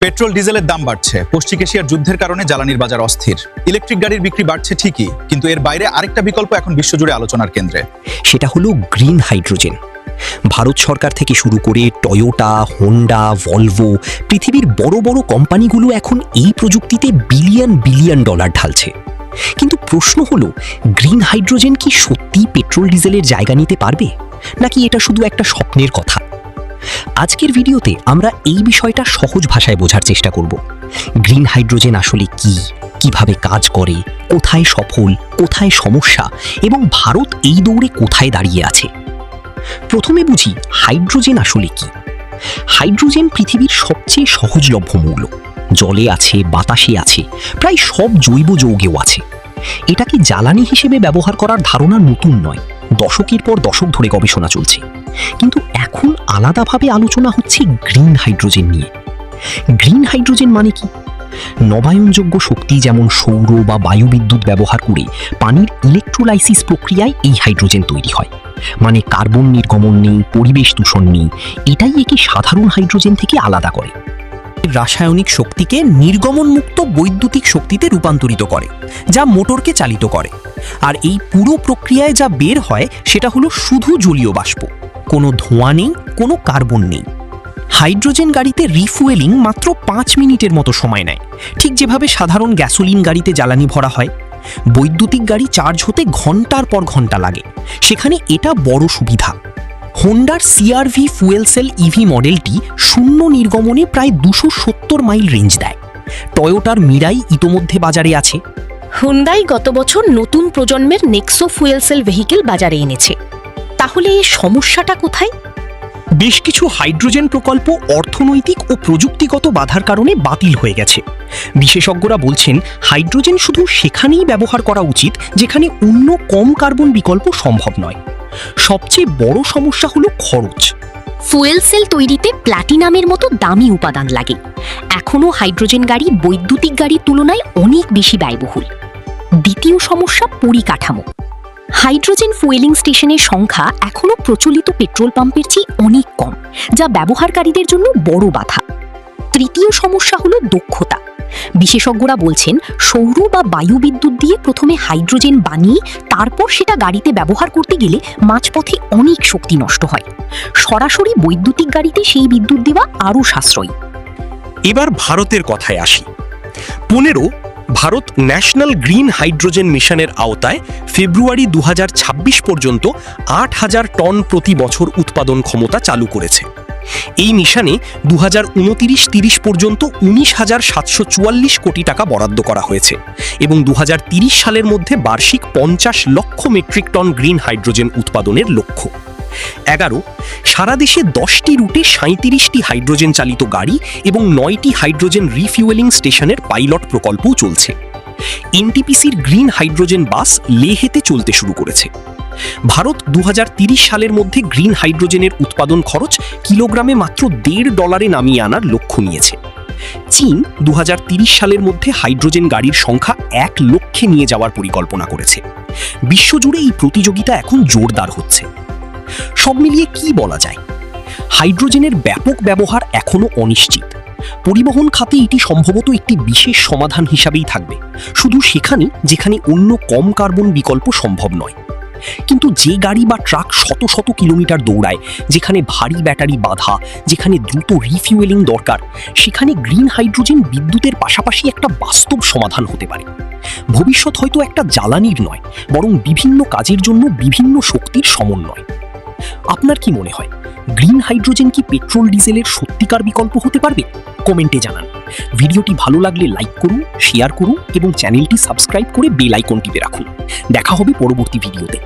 Petrol ডিজেলের দাম বাড়ছে, পশ্চিম এশিয়ার যুদ্ধের কারণে জ্বালানির বাজার অস্থির। ইলেকট্রিক গাড়ির বিক্রি বাড়ছে ঠিকই, কিন্তু এর বাইরে আরেকটা বিকল্প এখন বিশ্বজুড়ে আলোচনার কেন্দ্রে। সেটা হলো গ্রিন হাইড্রোজেন। ভারত সরকার থেকে শুরু করে টয়োটা, হোন্ডা, ভলভো, পৃথিবীর বড় বড় কোম্পানিগুলো এখন এই প্রযুক্তিতে বিলিয়ন বিলিয়ন ডলার ঢালছে। কিন্তু প্রশ্ন হলো, গ্রিন হাইড্রোজেন কি সত্যিই পেট্রোল ডিজেলের জায়গা নিতে পারবে, নাকি এটা শুধু একটা স্বপ্নের কথা? আজকের ভিডিওতে আমরা এই বিষয়টা সহজ ভাষায় বোঝার চেষ্টা করব। গ্রিন হাইড্রোজেন আসলে কি, কিভাবে কাজ করে, কোথায় সফল, কোথায় সমস্যা, এবং ভারত এই দৌড়ে কোথায় দাঁড়িয়ে আছে। প্রথমে বুঝি হাইড্রোজেন আসলে কি। হাইড্রোজেন পৃথিবীর সবচেয়ে সহজলভ্য মৌল। জলে আছে, বাতাসে আছে, প্রায় সব জৈব যৌগেও আছে। এটাকে জ্বালানি হিসেবে ব্যবহার করার ধারণা নতুন নয়, দশকের পর দশক ধরে গবেষণা চলছে। কিন্তু এখন আলাদাভাবে আলোচনা হচ্ছে গ্রিন হাইড্রোজেন নিয়ে। গ্রিন হাইড্রোজেন মানে কি? নবায়নযোগ্য শক্তি যেমন সৌর বা বায়ুবিদ্যুৎ ব্যবহার করে পানির ইলেকট্রোলাইসিস প্রক্রিয়ায় এই হাইড্রোজেন তৈরি হয়। মানে কার্বন নির্গমন নেই, পরিবেশ দূষণ নেই। এটাই একে সাধারণ হাইড্রোজেন থেকে আলাদা করে। রাসায়নিক শক্তিকে নির্গমনমুক্ত বৈদ্যুতিক শক্তিতে রূপান্তরিত করে, যা মোটরকে চালিত করে। আর এই পুরো প্রক্রিয়ায় যা বের হয় সেটা হলো শুধু জলীয় বাষ্প, কোনো ধোঁয়া নেই, কোনো কার্বন নেই। হাইড্রোজেন গাড়িতে রিফুয়েলিং মাত্র 5 মিনিটের মতো সময় নেয়, ঠিক যেভাবে সাধারণ গ্যাসোলিন গাড়িতে জ্বালানি ভরা হয়। বৈদ্যুতিক গাড়ি চার্জ হতে ঘন্টার পর ঘন্টা লাগে, সেখানে এটা বড় সুবিধা। হোন্ডার CR-V ফুয়েল সেল ইভি মডেলটি শূন্য নির্গমনে প্রায় 270 মাইল রেঞ্জ দেয়। টয়োটার মিরাই ইতোমধ্যে বাজারে আছে। হুন্ডাই গত বছর নতুন প্রজন্মের নেক্সো ফুয়েল সেল ভেহিকেল বাজারে এনেছে। তাহলে এই সমস্যাটা কোথায়? বেশ কিছু হাইড্রোজেন প্রকল্প অর্থনৈতিক ও প্রযুক্তিগত বাধার কারণে বাতিল হয়ে গেছে। বিশেষজ্ঞরা বলছেন, হাইড্রোজেন শুধু সেখানেই ব্যবহার করা উচিত যেখানে অন্য কম কার্বন বিকল্প সম্ভব নয়। সবচেয়ে বড় সমস্যা হলো খরচ। ফুয়েল সেল তৈরিতে প্ল্যাটিনামের মতো দামি উপাদান লাগে। এখনও হাইড্রোজেন গাড়ি বৈদ্যুতিক গাড়ির তুলনায় অনেক বেশি ব্যয়বহুল। দ্বিতীয় সমস্যা পরিকাঠামো। হাইড্রোজেন ফুয়েলিং স্টেশনের সংখ্যা এখনও প্রচলিত পেট্রোল পাম্পের চেয়ে অনেক কম, যা ব্যবহারকারীদের জন্য বড় বাধা। তৃতীয় সমস্যা হলো দক্ষতা। বিশেষজ্ঞরা বলছেন, সৌর বা বায়ুবিদ্যুৎ দিয়ে প্রথমে হাইড্রোজেন বানিয়ে তারপর সেটা গাড়িতে ব্যবহার করতে গেলে মাঝপথে অনেক শক্তি নষ্ট হয়। সরাসরি বৈদ্যুতিক গাড়িতে সেই বিদ্যুৎ দেওয়া আরও সাশ্রয়ী। এবার ভারতের কথায় আসি। ভারত ন্যাশনাল গ্রিন হাইড্রোজেন মিশনের আওতায় ফেব্রুয়ারি 2026 পর্যন্ত 8,000 টন প্রতি বছর উৎপাদন ক্ষমতা চালু করেছে। এই মিশনে 2029-30 পর্যন্ত 19,744 কোটি টাকা বরাদ্দ করা হয়েছে এবং 2030 সালের মধ্যে বার্ষিক 50 লক্ষ মেট্রিক টন গ্রিন হাইড্রোজেন উৎপাদনের লক্ষ্য। 11 সারা দেশে 10টি রুটে 37টি হাইড্রোজেন চালিত গাড়ি এবং 9টি হাইড্রোজেন রিফিউয়েলিং স্টেশনের পাইলট প্রকল্পও চলছে। এনটিপিসির গ্রিন হাইড্রোজেন বাস লেহেতে চলতে শুরু করেছে। ভারত 2030 সালের মধ্যে গ্রিন হাইড্রোজেনের উৎপাদন খরচ কিলোগ্রামে মাত্র $1.5 নামিয়ে আনার লক্ষ্য নিয়েছে। চীন 2030 সালের মধ্যে হাইড্রোজেন গাড়ির সংখ্যা 1 লক্ষে নিয়ে যাওয়ার পরিকল্পনা করেছে। বিশ্বজুড়ে এই প্রতিযোগিতা এখন জোরদার হচ্ছে। সব মিলিয়ে কি বলা যায়? হাইড্রোজেনের ব্যাপক ব্যবহার এখনো অনিশ্চিত। পরিবহন খাতে এটি সম্ভবত একটি বিশেষ সমাধান হিসাবেই থাকবে, শুধু সেখানে যেখানে অন্য কম কার্বন বিকল্প সম্ভব নয়। কিন্তু যে গাড়ি বা ট্রাক শত শত কিলোমিটার দৌড়ায়, যেখানে ভারী ব্যাটারি বাধা, যেখানে দ্রুত রিফিউয়েলিং দরকার, সেখানে গ্রিন হাইড্রোজেন বিদ্যুতের পাশাপাশি একটা বাস্তব সমাধান হতে পারে। ভবিষ্যৎ হয়তো একটা জ্বালানির নয়, বরং বিভিন্ন কাজের জন্য বিভিন্ন শক্তির সমন্বয়। আপনার কি মনে হয়, গ্রিন হাইড্রোজেন কি পেট্রোল ডিজেলের সত্যিকার বিকল্প হতে পারবে? কমেন্টে জানান। ভিডিওটি ভালো লাগলে লাইক করুন, শেয়ার করুন এবং চ্যানেলটি সাবস্ক্রাইব করে বেল আইকন টিপে রাখুন। দেখা হবে পরবর্তী ভিডিওতে।